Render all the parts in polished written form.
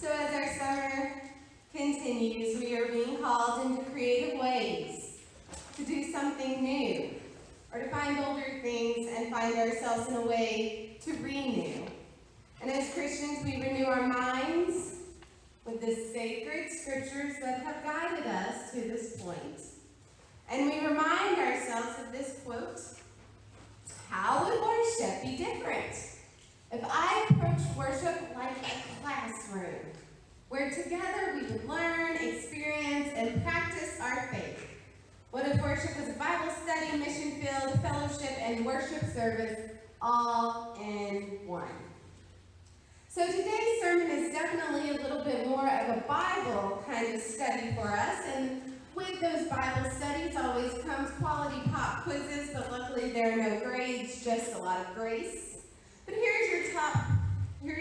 So as our summer continues, we are being called into creative ways to do something new, or to find older things and find ourselves in a way to renew. And as Christians, we renew our minds with the sacred scriptures that have guided us to this point. And we remind ourselves of this quote: how would worship be different if I approached worship like a classroom, where together we would learn, experience, and practice our faith? What if worship was a Bible study, mission-filled fellowship, and worship service all in one? So today's sermon is definitely a little bit more of a Bible kind of study for us, and with those Bible studies always comes quality pop quizzes, but luckily there are no grades, just a lot of grace. But here's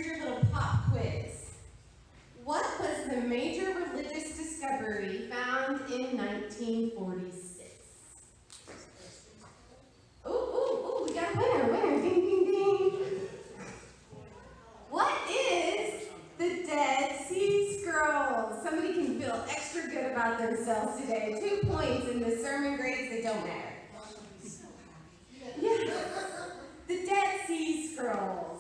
your little pop quiz. What was the major religious discovery found in 1946? Ooh, we got a winner, ding, ding, ding. What is the Dead Sea Scrolls? Somebody can feel extra good about themselves today. 2 points in the sermon grades that don't matter. Yes, the Dead Sea Scrolls.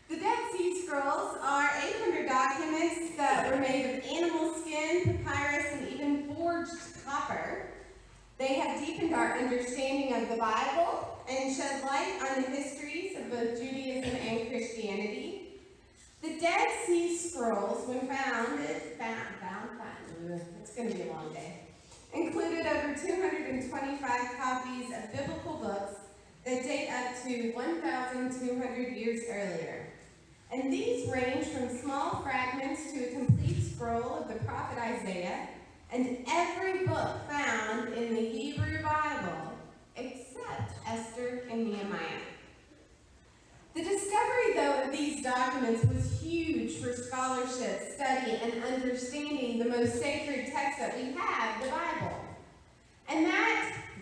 The Dead Sea Scrolls are 800 documents that were made of animal skin, papyrus, and even forged copper. They have deepened our understanding of the Bible and shed light on the histories of both Judaism and Christianity. The Dead Sea Scrolls, when found, it's going to be a long day, included over 225 copies of biblical books that date up to 1,200 years earlier. And these range from small fragments to a complete scroll of the prophet Isaiah and every book found in the Hebrew Bible except Esther and Nehemiah. The discovery, though, of these documents was huge for scholarship, study, and understanding the most sacred text that we have, the Bible. And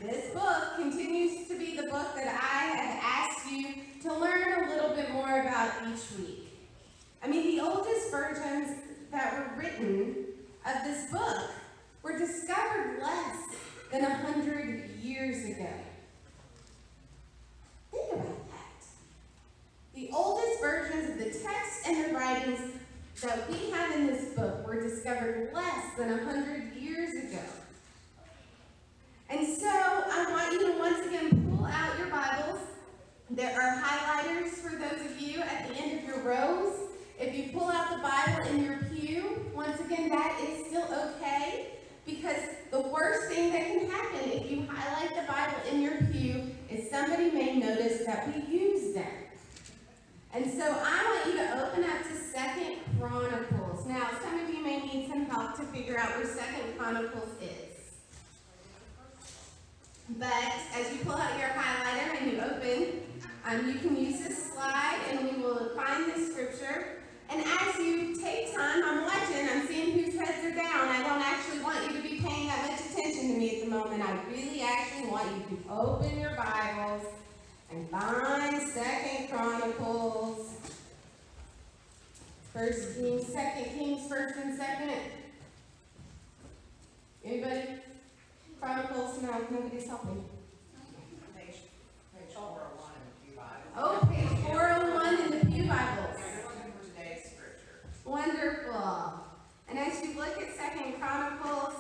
this book continues to be the book that I have asked you to learn a little bit more about each week. I mean, the oldest versions that were written of this book were discovered less than 100 years ago. Think about that. The oldest versions of the text and the writings that we have in this book were discovered less than 100 years ago. And so I want you to once again pull out your Bibles. There are highlighters for those of you at the end of your rows. If you pull out the Bible in your pew, once again, that is still okay, because the worst thing that can happen if you highlight the Bible in your pew is somebody may notice that we use them. And so I want you to open up to 2 Chronicles. Now, some of you may need some help to figure out where 2 Chronicles is. But as you pull out your highlighter and you open, you can use this slide and we will find this scripture. And as you take time, I'm watching, I'm seeing whose heads are down. I don't actually want you to be paying that much attention to me at the moment. I really actually want you to open your Bibles and find 2 Chronicles, 1 Kings, 2 Kings, 1st and 2nd. Anybody? Chronicles? No, nobody's helping. Page 401 in the Pew Bible. Oh, page 401 in the Pew Bibles. We're looking for today's scripture. Wonderful. And as you look at 2 Chronicles,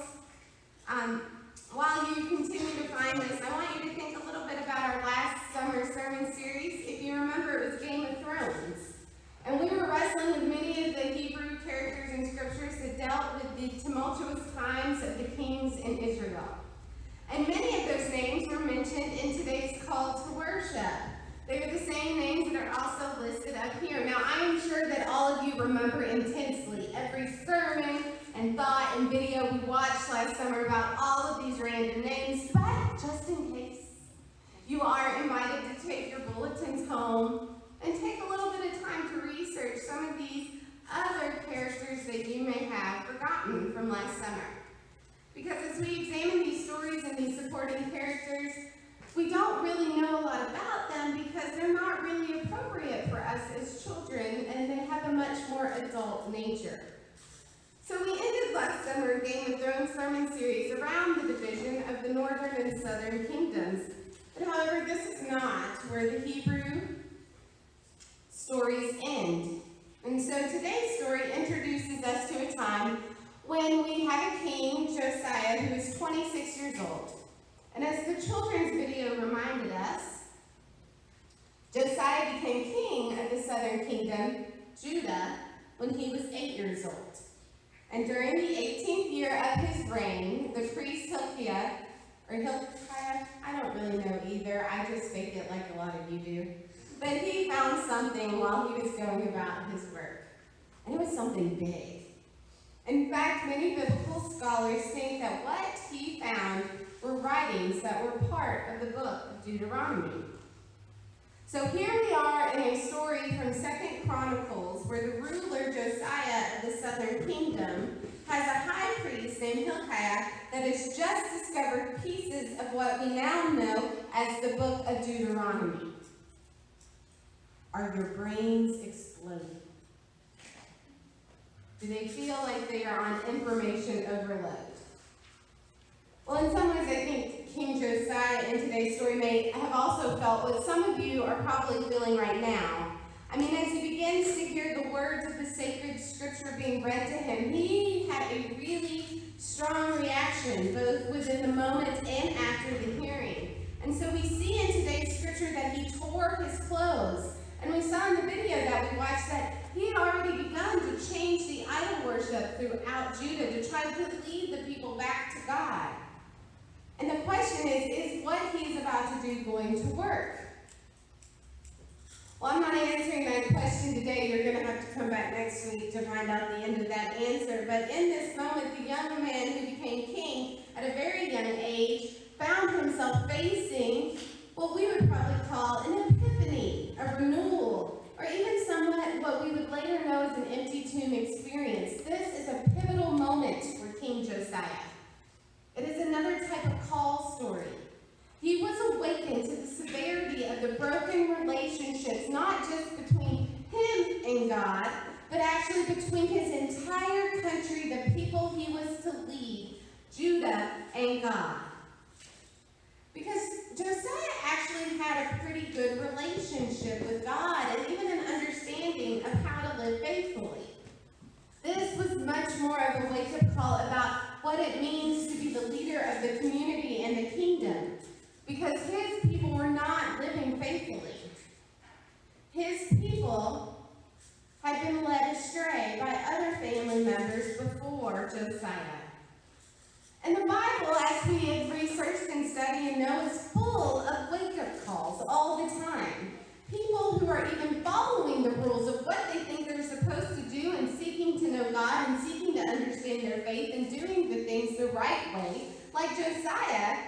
while you continue to find this, I want you to think a little bit about our last summer sermon series. If you remember, it was Game of Thrones. And we were wrestling with many of the Hebrew characters and scriptures that dealt with the tumultuous times of the kings in Israel. And many of those names were mentioned in today's call to worship. They are the same names that are also listed up here. Now, I am sure that all of you remember intensely every sermon and thought and video we watched last summer about all of these random names, but just in case, you are invited to take your bulletins home and take a little bit of time to research some of these other characters that you may have forgotten from last summer. Because as we examine these stories and these supporting characters, we don't really know a lot about them because they're not really appropriate for us as children, and they have a much more adult nature. So we ended last summer Game of Thrones sermon series around the division of the northern and southern kingdoms. But however, this is not where the Hebrew stories end. And so today's story introduces us to a time when we have a king, Josiah, who is 26 years old. And as the children's video reminded us, Josiah became king of the southern kingdom, Judah, when he was 8 years old. And during the 18th year of his reign, the priest Hilkiah, I don't really know either, I just fake it like a lot of you do, but he found something while he was going about his work. And it was something big. In fact, many biblical scholars think that what he found were writings that were part of the book of Deuteronomy. So here we are in a story from 2 Chronicles where the ruler Josiah of the southern kingdom has a high priest named Hilkiah that has just discovered pieces of what we now know as the book of Deuteronomy. Are your brains exploding? Do they feel like they are on information overload? Well, in some ways, I think King Josiah in today's story may have also felt what some of you are probably feeling right now. I mean, as he begins to hear the words of the sacred scripture being read to him, he had a really strong reaction, both within the moment and after the hearing. And so we see in today's scripture that he tore his clothes. And we saw in the video that we watched that he had already begun to change the idol worship throughout Judah to try to lead the people back to God. And the question is what he's about to do going to work? Well, I'm not answering that question today. You're going to have to come back next week to find out the end of that answer. But in this moment, the young man who became king at a very young age found himself facing what we would probably call an epiphany, a renewal, or even somewhat what we would later know as an empty tomb experience. This is a pivotal moment for King Josiah. It is another type of call story. He was awakened to the severity of the broken relationships, not just between him and God, but actually between his entire country, the people he was to lead, Judah and God. Because Josiah actually had a pretty good relationship with God and even an understanding of how to live faithfully. This was much more of a wake-up call about what it means to be the leader of the community and the kingdom, because his people were not living faithfully. His people had been led astray by other family members before Josiah. And the Bible, as we have researched and studied and know, is full of wake-up calls all the time. People who are even following the rules of what they think they're supposed to do and seeking to know God and seeking to understand their faith and doing the things the right way, like Josiah,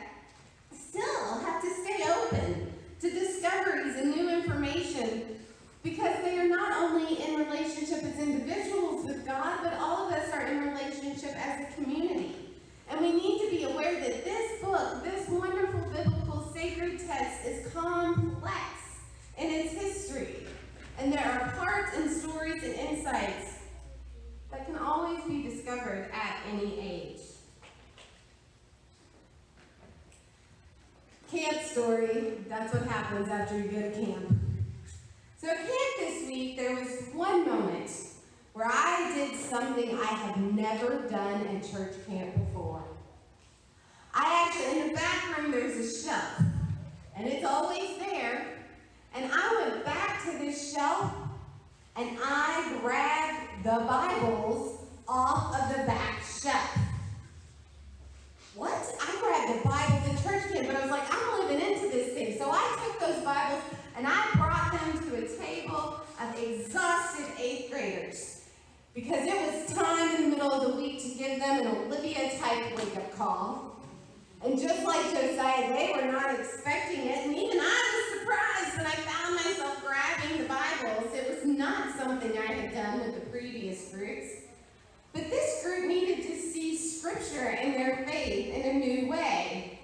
still have to stay open to discoveries and new information because they are not only in relationship as individuals with God, but all of us are in relationship as a community. And we need to be aware that this book, this wonderful biblical sacred text, is complex in its history. And there are parts and stories and insights that can always be discovered at any age. Camp story, that's what happens after you go to camp. So at camp this week, there was one moment where I did something I had never done in church camp before. In the back room, there's a shelf, and it's always there. And I went back to this shelf, and I grabbed the Bibles off of the back shelf. What? I grabbed the Bibles at church camp, but I was like, I'm living into this thing. So I took those Bibles, and I brought them to a table of exhausted 8th graders. Because it was time in the middle of the week to give them an Olivia-type wake-up call. And just like Josiah, they were not expecting it. And even I was surprised when I found myself grabbing the Bibles. It was not something I had done with the previous groups. But this group needed to see Scripture and their faith in a new way.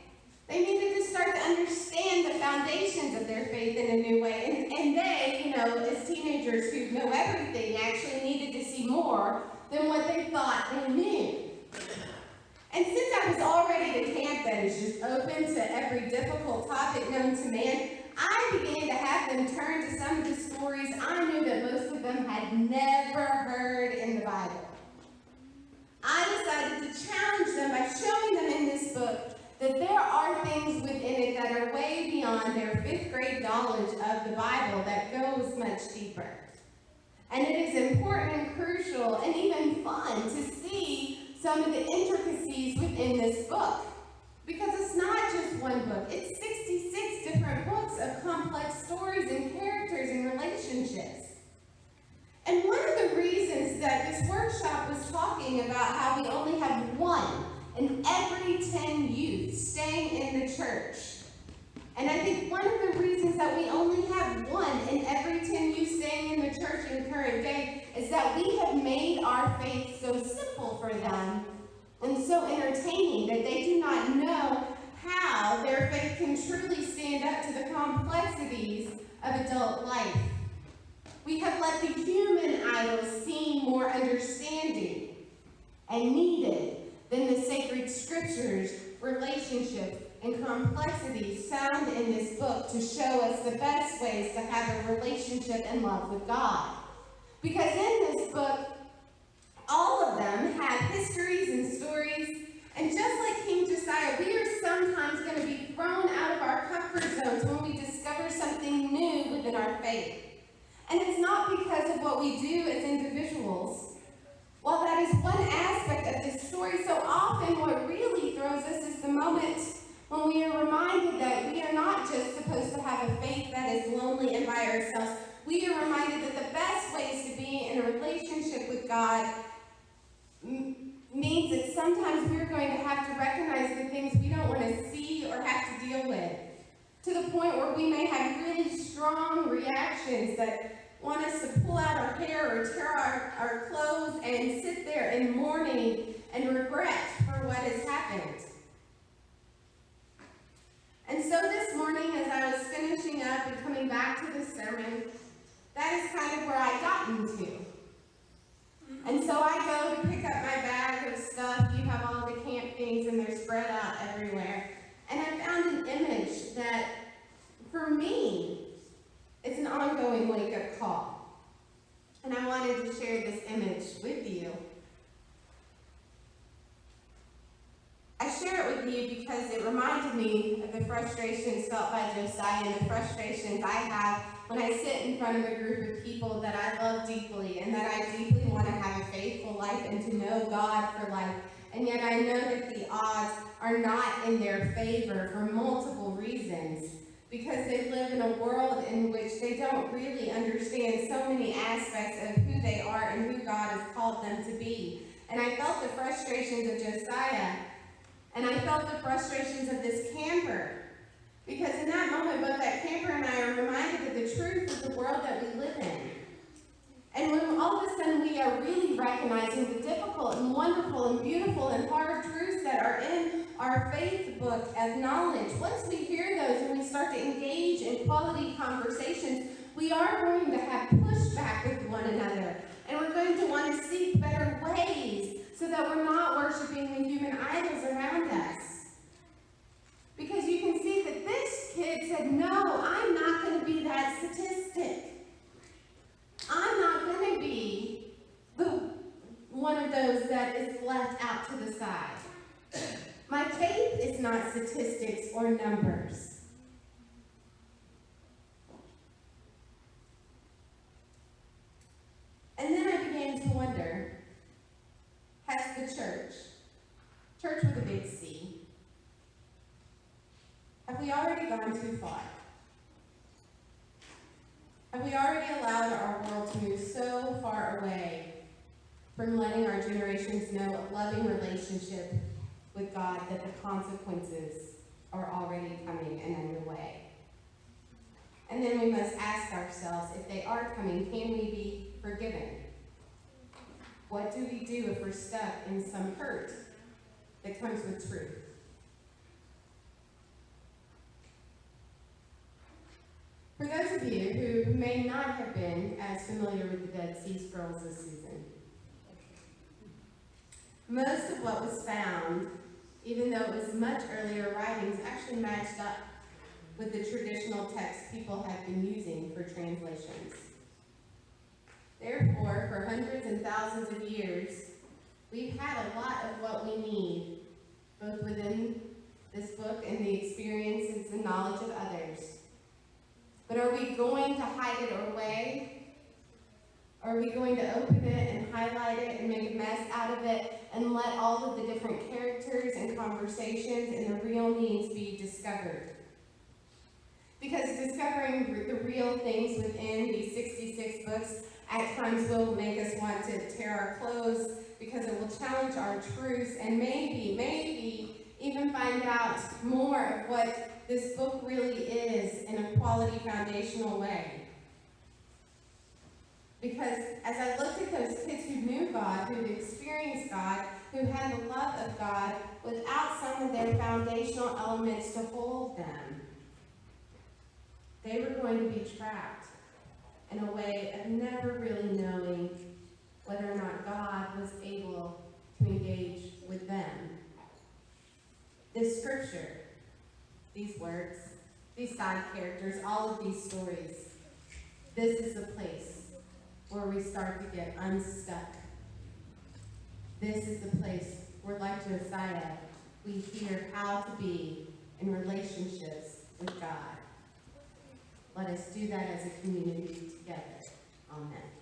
They needed to start to understand the foundations of their faith in a new way. And they, as teenagers who know everything, actually needed to see more than what they thought they knew. And since I was already the camp that is just open to every difficult topic known to man, I began to have them turn to some of the stories I knew that most of them had never heard in the Bible. I decided to challenge them by showing them in this book that there are things within it that are way beyond their 5th grade knowledge of the Bible that goes much deeper. And it is important and crucial and even fun to see some of the intricacies within this book. Because it's not just one book, it's 66 different books of complex stories and characters and relationships. And one of the reasons that this workshop was talking about how we only have one in every 10 youth staying in the church. And I think one of the reasons that we only have one in every 10 youth staying in the church in current day is that we have made our faith so simple for them and so entertaining that they do not know how their faith can truly stand up to the complexities of adult life. We have let the human idols seem more understanding and needed than the sacred scriptures, relationships, and complexities found in this book to show us the best ways to have a relationship and love with God. Because in this book, all of them have histories and stories, and just like King Josiah, we are sometimes going to be thrown out of our comfort zones when we discover something new within our faith. And it's not because of what we do as individuals. While that is one aspect of this story, so often what really throws us is the moment when we are reminded that we are not just supposed to have a faith that is lonely and by ourselves. We are reminded that the best ways to be in a relationship with God means that sometimes we're going to have to recognize the things we don't want to see or have to deal with, to the point where we may have really strong reactions that want us to pull out our hair or tear our clothes and sit there in mourning and regret for what has happened. And so this morning, as I was finishing up and coming back to this sermon, that is kind of where I got into. And so I go to pick up my bag of stuff. You have all the camp things, and they're spread out everywhere. And I found an image that, for me, it's an ongoing wake-up call. And I wanted to share this image with you. I share it with you because it reminded me of the frustrations felt by Josiah and the frustrations I have when I sit in front of a group of people that I love deeply and that I deeply want to have a faithful life and to know God for life. And yet I know that the odds are not in their favor for multiple reasons, because they live in a world in which they don't really understand so many aspects of who they are and who God has called them to be. And I felt the frustrations of Josiah, and I felt the frustrations of this camper. Because in that moment, both that camper and I are reminded of the truth of the world that we live in. And when all of a sudden we are really recognizing the difficult and wonderful and beautiful and hard truths that are in our faith book of knowledge, once we hear those and we start to engage in quality conversations, we are going to have pushback with one another. And we're going to want to seek better ways so that we're not worshiping the human idols around us. Because you can see that this kid said, no, I'm not going to be that statistic. I'm not going to be one of those that is left out to the side. My faith is not statistics or numbers. And then I began to wonder, has the church with a big C, have we already gone too far? Have we already allowed our world to move so far away from letting our generations know a loving relationship with God that the consequences are already coming and underway? And then we must ask ourselves, if they are coming, can we be forgiven? What do we do if we're stuck in some hurt that comes with truth? For those of you who may not have been as familiar with the Dead Sea Scrolls this season, Most of what was found, even though it was much earlier writings, actually matched up with the traditional texts people had been using for translations. Therefore, for hundreds and thousands of years, we've had a lot of what we need, both within this book and the experiences and knowledge of others. But are we going to hide it away? Are we going to open it and highlight it and make a mess out of it and let all of the different characters and conversations and the real needs be discovered? Because discovering the real things within these 66 books at times will make us want to tear our clothes because it will challenge our truths and maybe even find out more of what this book really is in a quality foundational way. Because as I looked at those kids who knew God, who'd experienced God, who had the love of God, without some of their foundational elements to hold them, they were going to be trapped in a way of never really knowing whether or not God was able to engage with them. This scripture, these words, these side characters, all of these stories, this is the place where we start to get unstuck. This is the place where, like Josiah, we hear how to be in relationships with God. Let us do that as a community together. Amen.